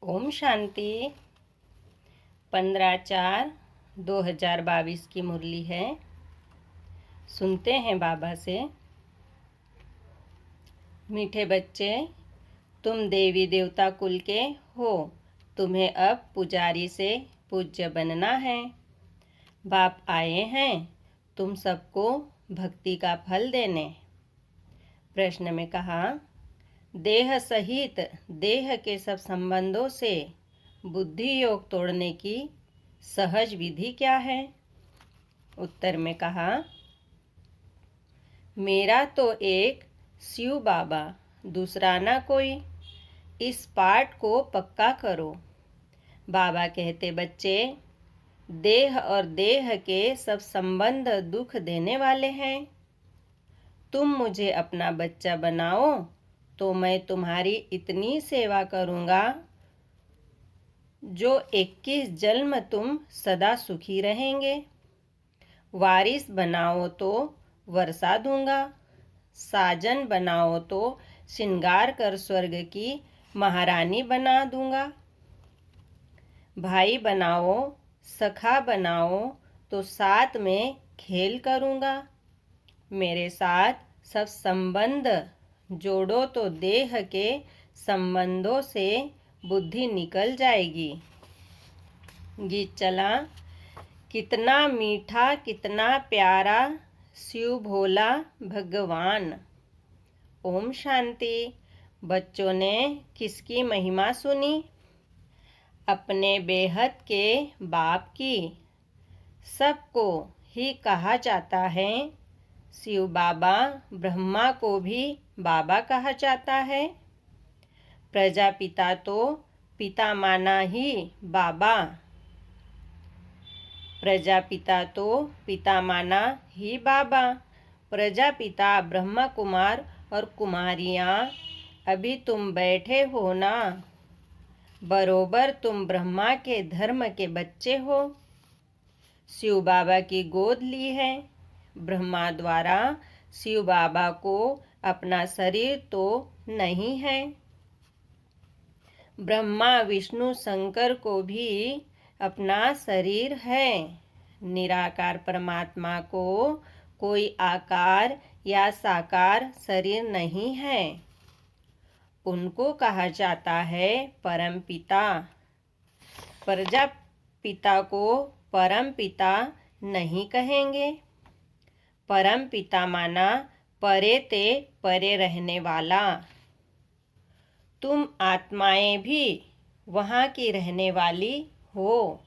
ओम शांति। 15/4/2022 की मुरली है। सुनते हैं बाबा से। मीठे बच्चे, तुम देवी देवता कुल के हो। तुम्हें अब पुजारी से पूज्य बनना है। बाप आए हैं तुम सबको भक्ति का फल देने। प्रश्न में कहा, देह सहित देह के सब संबंधों से बुद्धि योग तोड़ने की सहज विधि क्या है? उत्तर में कहा, मेरा तो एक शिव बाबा, दूसरा ना कोई। इस पाठ को पक्का करो। बाबा कहते, बच्चे, देह और देह के सब संबंध दुख देने वाले हैं। तुम मुझे अपना बच्चा बनाओ तो मैं तुम्हारी इतनी सेवा करूँगा जो 21 जन्म तुम सदा सुखी रहेंगे। वारिस बनाओ तो वर्षा दूंगा। साजन बनाओ तो श्रृंगार कर स्वर्ग की महारानी बना दूंगा। भाई बनाओ, सखा बनाओ तो साथ में खेल करूंगा। मेरे साथ सब संबंध जोड़ो तो देह के संबंधों से बुद्धि निकल जाएगी। गीत चला। कितना मीठा कितना प्यारा शिव भोला भगवान। ओम शांति। बच्चों ने किसकी महिमा सुनी? अपने बेहद के बाप की। सबको ही कहा जाता है। शिव बाबा ब्रह्मा को भी बाबा कहा जाता है। प्रजापिता तो पिता माना ही बाबा। प्रजापिता तो पिता माना ही बाबा। प्रजापिता ब्रह्मा कुमार और कुमारियाँ, अभी तुम बैठे हो ना, बरोबर तुम ब्रह्मा के धर्म के बच्चे हो। शिव बाबा की गोद ली है। ब्रह्मा द्वारा शिव बाबा को अपना शरीर तो नहीं है। ब्रह्मा विष्णु शंकर को भी अपना शरीर है। निराकार परमात्मा को कोई आकार या साकार शरीर नहीं है। उनको कहा जाता है परम पिता। प्रजापिता को परम पिता नहीं कहेंगे। परम पिता माना परे ते परे रहने वाला। तुम आत्माएं भी वहाँ की रहने वाली हो।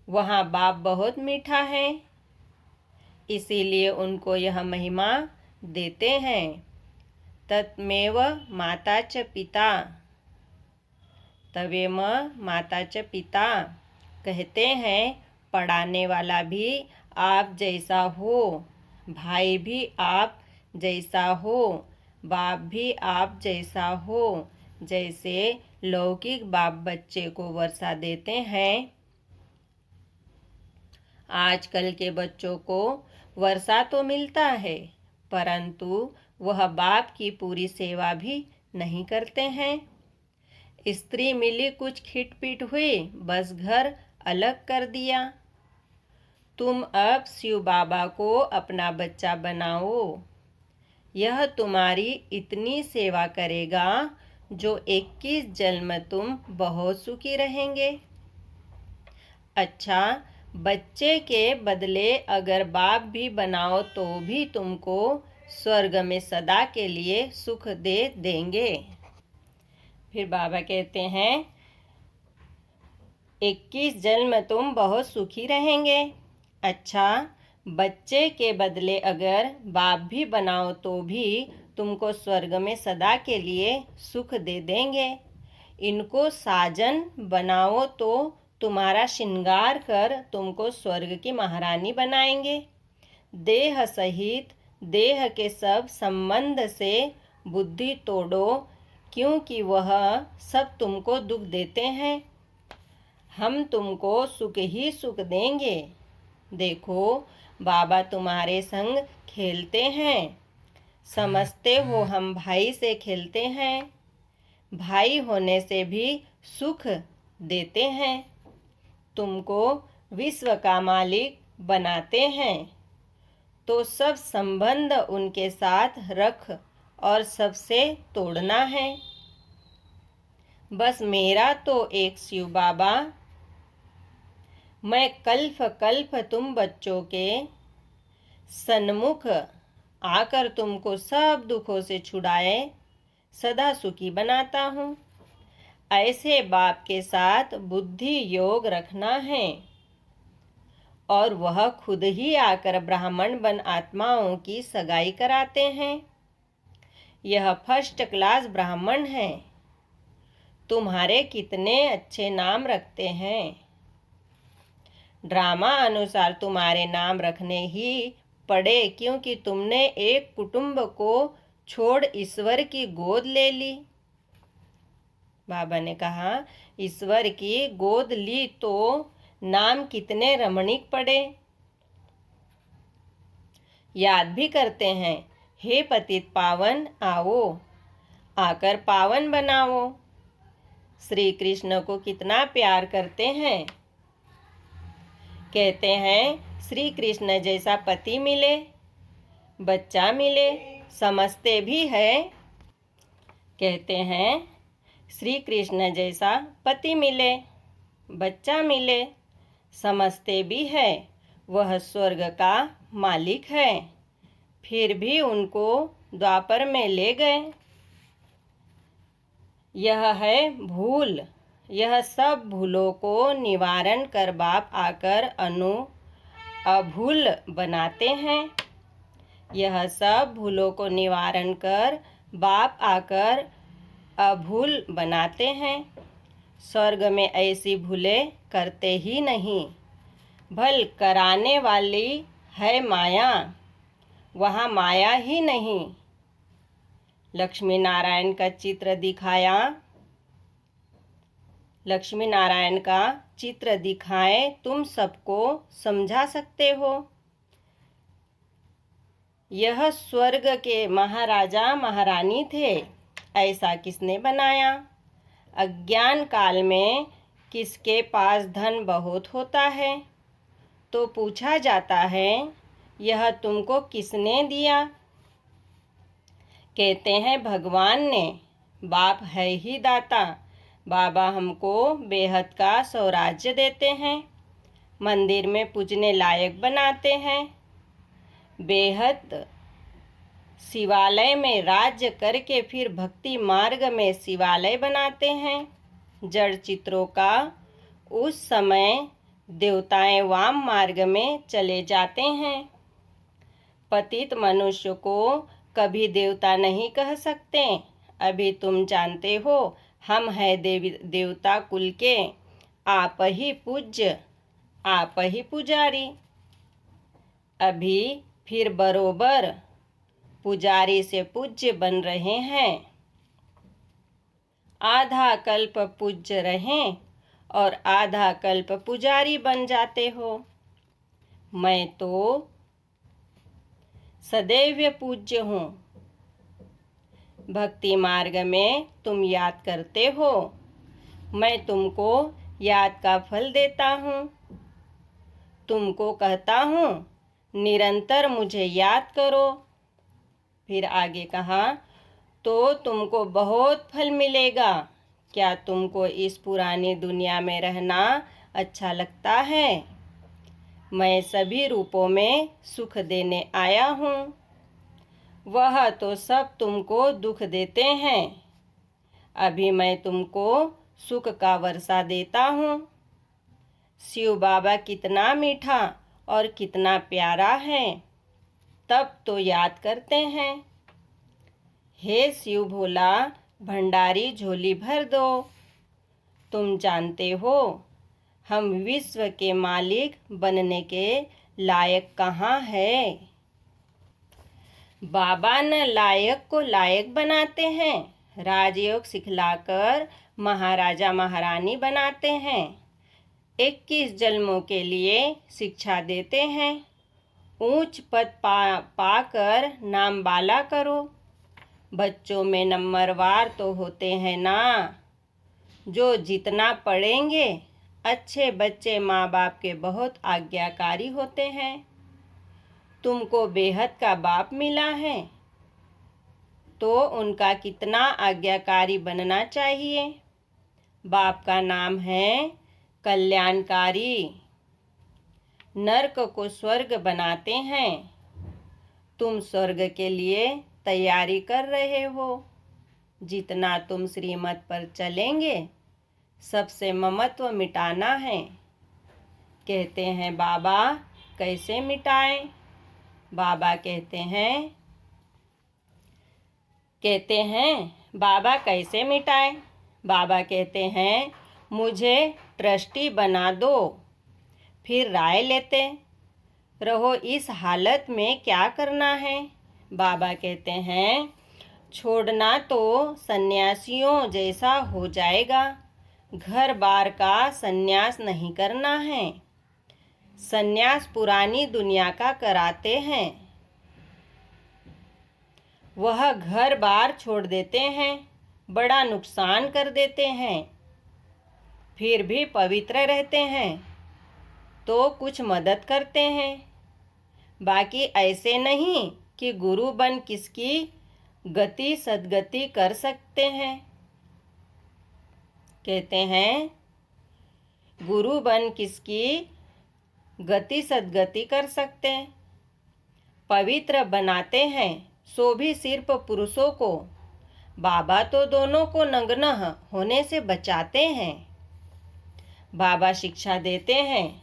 वहाँ बाप बहुत मीठा है, इसीलिए उनको यह महिमा देते हैं। तत्मेव माता च पिता। तवेम माता च पिता कहते हैं, पढ़ाने वाला भी आप जैसा हो, भाई भी आप जैसा हो, बाप भी आप जैसा हो। जैसे लौकिक बाप बच्चे को वर्षा देते हैं, आजकल के बच्चों को वर्षा तो मिलता है, परंतु वह बाप की पूरी सेवा भी नहीं करते हैं। स्त्री मिली, कुछ खिटपिट हुई, बस घर अलग कर दिया। तुम अब शिव बाबा को अपना बच्चा बनाओ। यह तुम्हारी इतनी सेवा करेगा जो 21 जन्म तुम बहुत सुखी रहेंगे। अच्छा, बच्चे के बदले अगर बाप भी बनाओ तो भी तुमको स्वर्ग में सदा के लिए सुख दे देंगे। फिर बाबा कहते हैं, 21 जन्म तुम बहुत सुखी रहेंगे। अच्छा, बच्चे के बदले अगर बाप भी बनाओ तो भी तुमको स्वर्ग में सदा के लिए सुख दे देंगे। इनको साजन बनाओ तो तुम्हारा श्रृंगार कर तुमको स्वर्ग की महारानी बनाएंगे। देह सहित देह के सब संबंध से बुद्धि तोड़ो, क्योंकि वह सब तुमको दुख देते हैं। हम तुमको सुख ही सुख देंगे। देखो, बाबा तुम्हारे संग खेलते हैं। समझते हो हम भाई से खेलते हैं। भाई होने से भी सुख देते हैं। तुमको विश्व का मालिक बनाते हैं तो सब संबंध उनके साथ रख और सबसे तोड़ना है। बस मेरा तो एक शिव बाबा, मैं कल्प कल्प तुम बच्चों के सन्मुख आकर तुमको सब दुखों से छुड़ाए सदा सुखी बनाता हूँ। ऐसे बाप के साथ बुद्धि योग रखना है और वह खुद ही आकर ब्राह्मण बन आत्माओं की सगाई कराते हैं। यह फर्स्ट क्लास ब्राह्मण है। तुम्हारे कितने अच्छे नाम रखते हैं। ड्रामा अनुसार तुम्हारे नाम रखने ही पड़े क्योंकि तुमने एक कुटुंब को छोड़ ईश्वर की गोद ले ली। बाबा ने कहा, ईश्वर की गोद ली तो नाम कितने रमणीक पड़े। याद भी करते हैं, हे पतित पावन आओ, आकर पावन बनाओ। श्री कृष्ण को कितना प्यार करते हैं। कहते हैं श्री कृष्ण जैसा पति मिले, बच्चा मिले, समझते भी है। कहते हैं श्री कृष्ण जैसा पति मिले, बच्चा मिले, समझते भी है। वह स्वर्ग का मालिक है। फिर भी उनको द्वापर में ले गए। यह है भूल। यह सब भूलों को निवारण कर बाप आकर अभूल बनाते हैं। यह सब भूलों को निवारण कर बाप आकर अभूल बनाते हैं। स्वर्ग में ऐसी भूलें करते ही नहीं। भल कराने वाली है माया, वहाँ माया ही नहीं। लक्ष्मी नारायण का चित्र दिखाया। लक्ष्मी नारायण का चित्र दिखाएं, तुम सबको समझा सकते हो। यह स्वर्ग के महाराजा महारानी थे। ऐसा किसने बनाया? अज्ञान काल में किसके पास धन बहुत होता है तो पूछा जाता है, यह तुमको किसने दिया? कहते हैं भगवान ने। बाप है ही दाता। बाबा हमको बेहद का स्वराज्य देते हैं, मंदिर में पूजने लायक बनाते हैं, बेहद शिवालय में राज्य करके फिर भक्ति मार्ग में शिवालय बनाते हैं। जड़ चित्रों का उस समय देवताएं वाम मार्ग में चले जाते हैं। पतित मनुष्य को कभी देवता नहीं कह सकते। अभी तुम जानते हो हम हैं देवता कुल के, आप ही पूज्य, आप ही पुजारी। अभी फिर बरोबर पुजारी से पूज्य बन रहे हैं। आधा कल्प पूज्य रहें और आधा कल्प पुजारी बन जाते हो। मैं तो सदैव पूज्य हूँ। भक्ति मार्ग में तुम याद करते हो, मैं तुमको याद का फल देता हूँ। तुमको कहता हूँ निरंतर मुझे याद करो। फिर आगे कहा, तो तुमको बहुत फल मिलेगा। क्या तुमको इस पुरानी दुनिया में रहना अच्छा लगता है? मैं सभी रूपों में सुख देने आया हूँ। वह तो सब तुमको दुख देते हैं। अभी मैं तुमको सुख का वर्षा देता हूँ। शिव बाबा कितना मीठा और कितना प्यारा है, तब तो याद करते हैं। हे शिव भोला भंडारी झोली भर दो। तुम जानते हो हम विश्व के मालिक बनने के लायक कहाँ है। बाबा न लायक को लायक बनाते हैं, राजयोग सिखलाकर महाराजा महारानी बनाते हैं, 21 जन्मों के लिए शिक्षा देते हैं, ऊंच पद पाकर नाम बाला करो, बच्चों में नंबरवार तो होते हैं ना, जो जितना पढ़ेंगे। अच्छे बच्चे माँ बाप के बहुत आज्ञाकारी होते हैं। तुमको बेहद का बाप मिला है तो उनका कितना आज्ञाकारी बनना चाहिए। बाप का नाम है कल्याणकारी। नर्क को स्वर्ग बनाते हैं। तुम स्वर्ग के लिए तैयारी कर रहे हो। जितना तुम श्रीमत पर चलेंगे सबसे ममत्व मिटाना है। कहते हैं बाबा कैसे मिटाएं? बाबा कहते हैं बाबा कैसे मिटाएं? बाबा कहते हैं मुझे ट्रस्टी बना दो, फिर राय लेते रहो इस हालत में क्या करना है। बाबा कहते हैं छोड़ना तो सन्यासियों जैसा हो जाएगा। घर बार का सन्यास नहीं करना है। सन्यास पुरानी दुनिया का कराते हैं। वह घर बार छोड़ देते हैं, बड़ा नुकसान कर देते हैं। फिर भी पवित्र रहते हैं तो कुछ मदद करते हैं। बाकी ऐसे नहीं कि गुरु बन किसकी गति सद्गति कर सकते हैं। कहते हैं गुरु बन किसकी गति सद्गति कर सकते हैं। पवित्र बनाते हैं सो भी सिर्फ पुरुषों को। बाबा तो दोनों को नग्न होने से बचाते हैं। बाबा शिक्षा देते हैं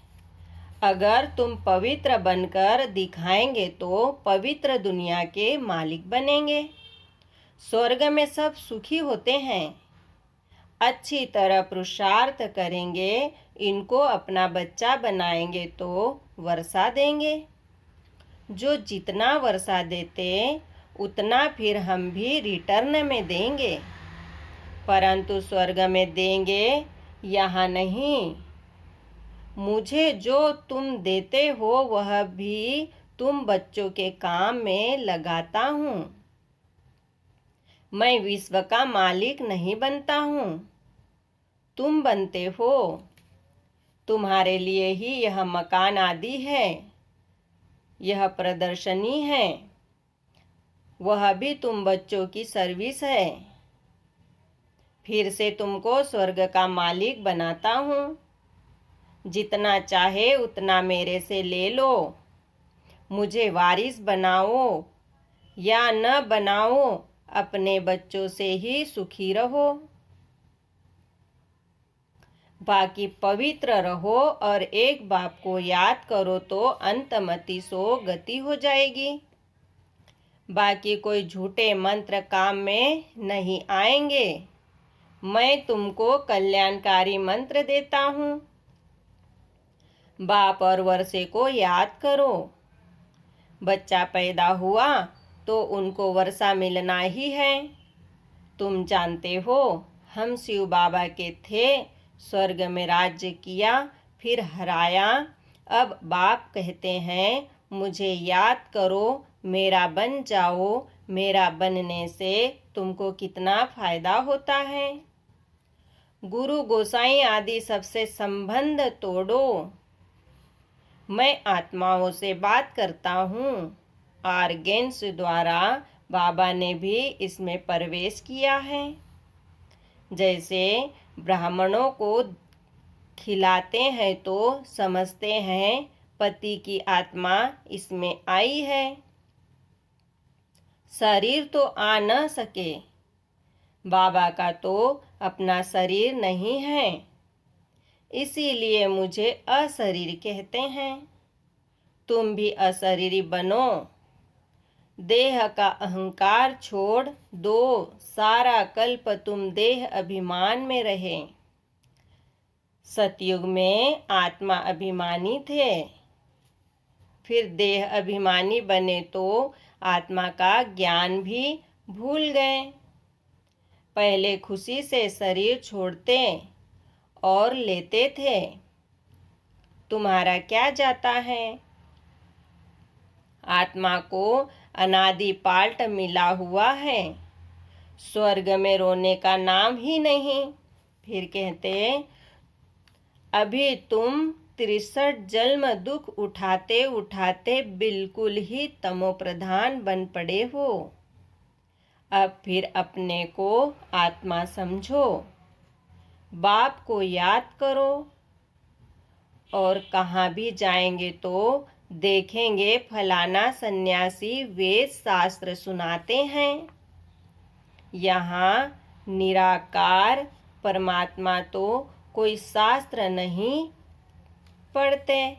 अगर तुम पवित्र बनकर दिखाएंगे तो पवित्र दुनिया के मालिक बनेंगे। स्वर्ग में सब सुखी होते हैं। अच्छी तरह पुरुषार्थ करेंगे, इनको अपना बच्चा बनाएंगे तो वर्षा देंगे। जो जितना वर्षा देते उतना फिर हम भी रिटर्न में देंगे, परंतु स्वर्ग में देंगे, यहाँ नहीं। मुझे जो तुम देते हो वह भी तुम बच्चों के काम में लगाता हूँ। मैं विश्व का मालिक नहीं बनता हूँ, तुम बनते हो। तुम्हारे लिए ही यह मकान आदि है, यह प्रदर्शनी है, वह भी तुम बच्चों की सर्विस है। फिर से तुमको स्वर्ग का मालिक बनाता हूँ। जितना चाहे उतना मेरे से ले लो। मुझे वारिस बनाओ या न बनाओ, अपने बच्चों से ही सुखी रहो। बाकी पवित्र रहो और एक बाप को याद करो तो अंतमति सो गति हो जाएगी। बाकी कोई झूठे मंत्र काम में नहीं आएंगे। मैं तुमको कल्याणकारी मंत्र देता हूँ। बाप और वर्षे को याद करो। बच्चा पैदा हुआ तो उनको वर्षा मिलना ही है। तुम जानते हो हम शिव बाबा के थे, स्वर्ग में राज्य किया फिर हराया। अब बाप कहते हैं मुझे याद करो, मेरा बन जाओ। मेरा बनने से तुमको कितना फायदा होता है। गुरु गोसाई आदि सबसे संबंध तोड़ो। मैं आत्माओं से बात करता हूँ। आर्गेन्स द्वारा बाबा ने भी इसमें प्रवेश किया है। जैसे ब्राह्मणों को खिलाते हैं तो समझते हैं पति की आत्मा इसमें आई है। शरीर तो आ न सके, बाबा का तो अपना शरीर नहीं है, इसीलिए मुझे अशरीरी कहते हैं। तुम भी अशरीरी बनो। देह का अहंकार छोड़ दो। सारा कल्प तुम देह अभिमान में रहे। सतयुग में आत्मा अभिमानी थे, फिर देह अभिमानी बने तो आत्मा का ज्ञान भी भूल गए। पहले खुशी से शरीर छोड़ते और लेते थे। तुम्हारा क्या जाता है? आत्मा को अनादि पाल्ट मिला हुआ है। स्वर्ग में रोने का नाम ही नहीं। फिर कहते, अभी तुम 63 जन्म दुख उठाते उठाते बिल्कुल ही तमोप्रधान बन पड़े हो। अब फिर अपने को आत्मा समझो, बाप को याद करो, और कहाँ भी जाएंगे तो देखेंगे फलाना सन्यासी वेद शास्त्र सुनाते हैं। यहाँ निराकार परमात्मा तो कोई शास्त्र नहीं पढ़ते,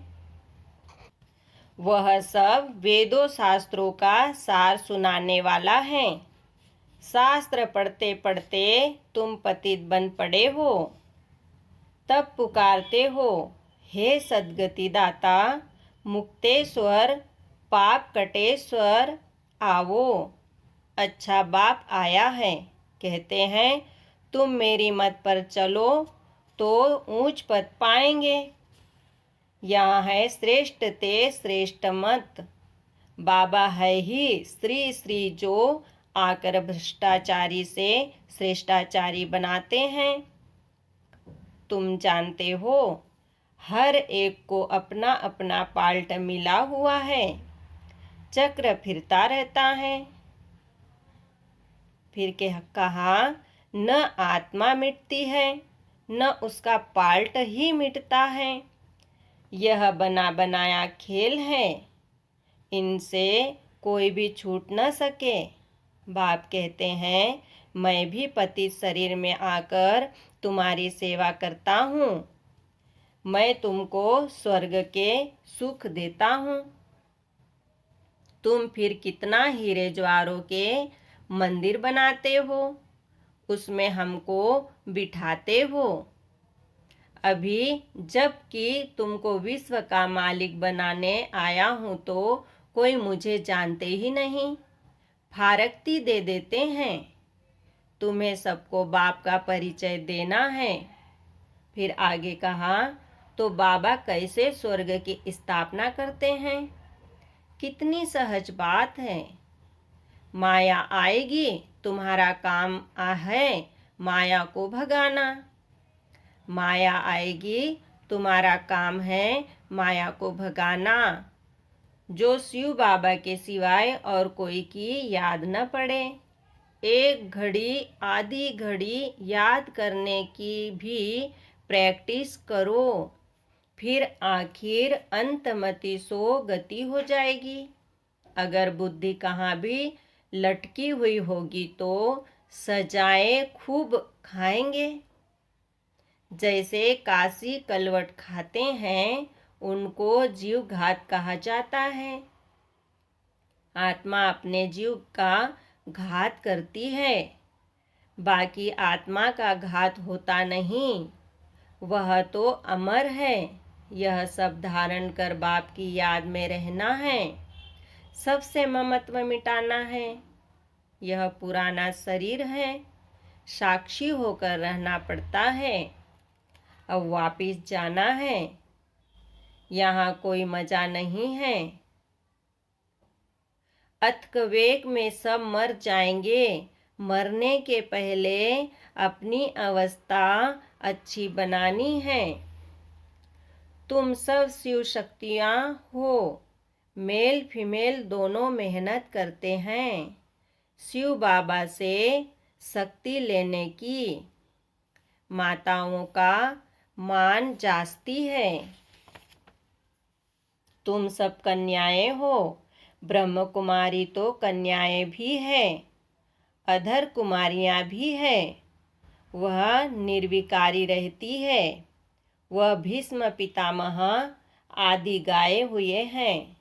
वह सब वेदों शास्त्रों का सार सुनाने वाला है। शास्त्र पढ़ते पढ़ते तुम पतित बन पड़े हो, तब पुकारते हो, हे सद्गति दाता, मुक्तेश्वर, पाप कटेश्वर, आवो। अच्छा बाप आया है। कहते हैं, तुम मेरी मत पर चलो तो ऊंच पद पाएंगे। यहाँ है श्रेष्ठ ते श्रेष्ठ मत। बाबा है ही श्री श्री जो आकर भ्रष्टाचारी से श्रेष्ठाचारी बनाते हैं। तुम जानते हो, हर एक को अपना अपना पाल्ट मिला हुआ है, चक्र फिरता रहता है। फिर कहा, न आत्मा मिटती है, न उसका पाल्ट ही मिटता है। यह बना बनाया खेल है, इनसे कोई भी छूट न सके। बाप कहते हैं, मैं भी पतित शरीर में आकर तुम्हारी सेवा करता हूँ। मैं तुमको स्वर्ग के सुख देता हूँ। तुम फिर कितना हीरे ज्वारों के मंदिर बनाते हो, उसमें हमको बिठाते हो। अभी जबकि तुमको विश्व का मालिक बनाने आया हूँ तो कोई मुझे जानते ही नहीं, फारक्ती दे देते हैं। तुम्हें सबको बाप का परिचय देना है। फिर आगे कहा, तो बाबा कैसे स्वर्ग की स्थापना करते हैं? कितनी सहज बात है। माया आएगी, तुम्हारा काम है माया को भगाना। माया आएगी, तुम्हारा काम है माया को भगाना। जो शिव बाबा के सिवाय और कोई की याद न पड़े। एक घड़ी आधी घड़ी याद करने की भी प्रैक्टिस करो, फिर आखिर अंतमति सो गति हो जाएगी। अगर बुद्धि कहाँ भी लटकी हुई होगी तो सजाएं खूब खाएंगे। जैसे काशी कलवट खाते हैं, उनको जीव घात कहा जाता है। आत्मा अपने जीव का घात करती है, बाकी आत्मा का घात होता नहीं। वह तो अमर है। यह सब धारण कर बाप की याद में रहना है, सबसे ममत्व मिटाना है। यह पुराना शरीर है, साक्षी होकर रहना पड़ता है। अब वापिस जाना है, यहाँ कोई मजा नहीं है। अथक वेग में सब मर जाएंगे। मरने के पहले अपनी अवस्था अच्छी बनानी है। तुम सब शिव शक्तियाँ हो, मेल फीमेल दोनों मेहनत करते हैं शिव बाबा से शक्ति लेने की। माताओं का मान जास्ती है। तुम सब कन्याएं हो। ब्रह्म कुमारी तो कन्याएं भी है, अधर कुमारियां भी है। वह निर्विकारी रहती है। वह भीष्म पितामह आदि गाए हुए हैं।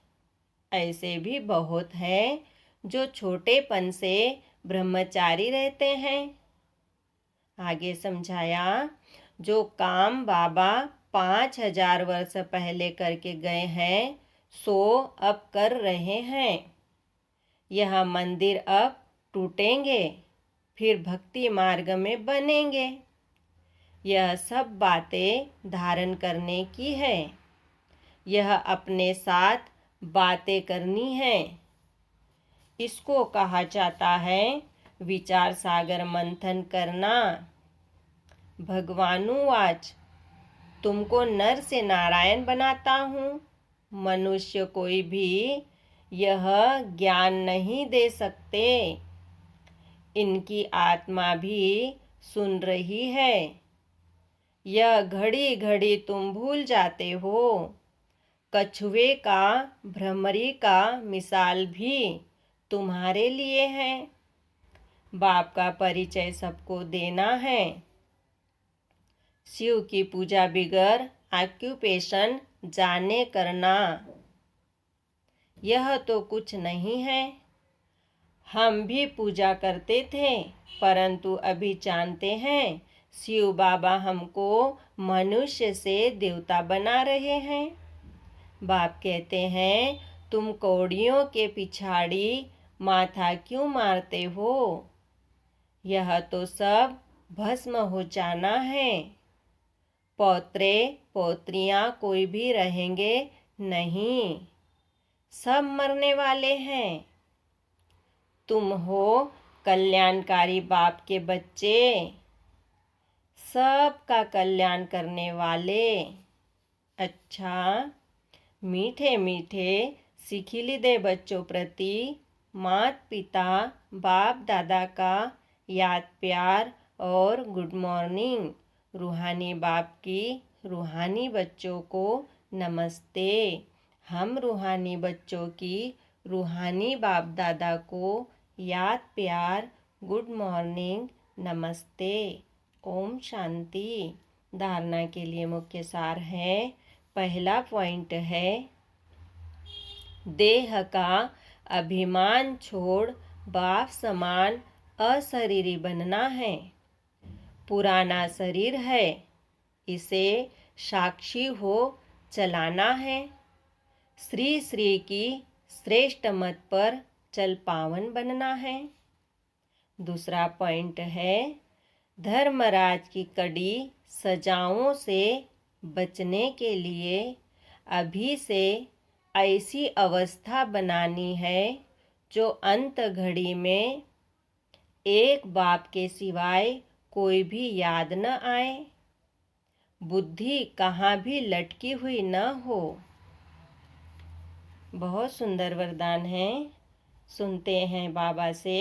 ऐसे भी बहुत हैं जो छोटेपन से ब्रह्मचारी रहते हैं। आगे समझाया, जो काम बाबा 5000 वर्ष पहले करके गए हैं सो अब कर रहे हैं। यह मंदिर अब टूटेंगे, फिर भक्ति मार्ग में बनेंगे। यह सब बातें धारण करने की है। यह अपने साथ बातें करनी है। इसको कहा जाता है विचार सागर मंथन करना। भगवानुवाच तुमको नर से नारायण बनाता हूँ। मनुष्य कोई भी यह ज्ञान नहीं दे सकते। इनकी आत्मा भी सुन रही है। यह घड़ी घड़ी तुम भूल जाते हो। कछुए का भ्रमरी का मिसाल भी तुम्हारे लिए है। बाप का परिचय सबको देना है। शिव की पूजा बिगर ऑक्यूपेशन जाने करना। यह तो कुछ नहीं है। हम भी पूजा करते थे, परंतु अभी जानते हैं शिव बाबा हमको मनुष्य से देवता बना रहे हैं। बाप कहते हैं तुम कौड़ियों के पिछाड़ी माथा क्यों मारते हो? यह तो सब भस्म हो जाना है। पौत्रे पौत्रियां कोई भी रहेंगे नहीं, सब मरने वाले हैं। तुम हो कल्याणकारी बाप के बच्चे, सबका कल्याण करने वाले। अच्छा, मीठे मीठे सिखिलिदे बच्चों प्रति माता पिता बाप दादा का याद प्यार और गुड मॉर्निंग। रूहानी बाप की रूहानी बच्चों को नमस्ते। हम रूहानी बच्चों की रूहानी बाप दादा को याद प्यार गुड मॉर्निंग नमस्ते। ओम शांति। धारणा के लिए मुख्य सार है। पहला पॉइंट है देह का अभिमान छोड़ बाप समान अशरीरी बनना है। पुराना शरीर है, इसे साक्षी हो चलाना है। श्री श्री की श्रेष्ठ मत पर चल पावन बनना है। दूसरा पॉइंट है धर्मराज की कड़ी सजाओं से बचने के लिए अभी से ऐसी अवस्था बनानी है जो अंत घड़ी में एक बाप के सिवाय कोई भी याद न आए, बुद्धि कहाँ भी लटकी हुई न हो। बहुत सुंदर वरदान है, सुनते हैं बाबा से।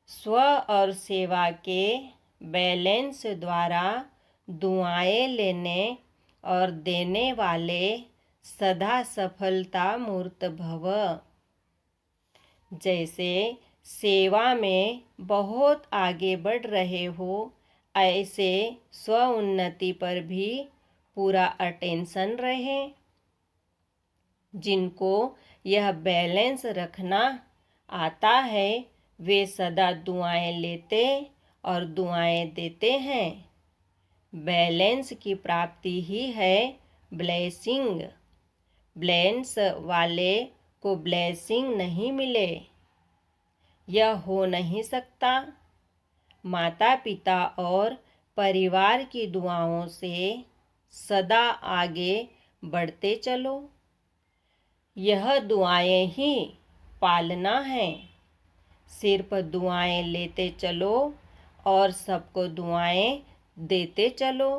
स्व और सेवा के बैलेंस द्वारा दुआएं लेने और देने वाले सदा सफलता मूर्त भव। जैसे सेवा में बहुत आगे बढ़ रहे हो, ऐसे स्व उन्नति पर भी पूरा अटेंशन रहे। जिनको यह बैलेंस रखना आता है वे सदा दुआएं लेते और दुआएं देते हैं। बैलेंस की प्राप्ति ही है ब्लेसिंग। बैलेंस वाले को ब्लेसिंग नहीं मिले, यह हो नहीं सकता। माता पिता और परिवार की दुआओं से सदा आगे बढ़ते चलो। यह दुआएं ही पालना है। सिर्फ दुआएं लेते चलो और सबको दुआएं देते चलो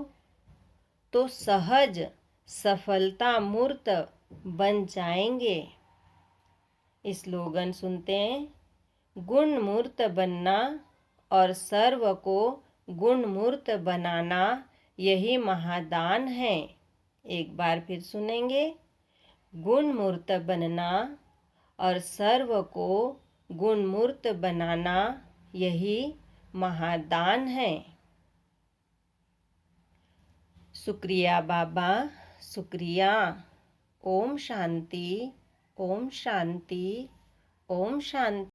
तो सहज सफलता मूर्त बन जाएंगे। स्लोगन सुनते हैं, गुण मूर्त बनना और सर्व को गुण मूर्त बनाना यही महादान है। एक बार फिर सुनेंगे, गुण मूर्त बनना और सर्व को गुण मूर्त बनाना यही महादान है। शुक्रिया बाबा, शुक्रिया। ओम शांति, ओम शांति, ओम शांति।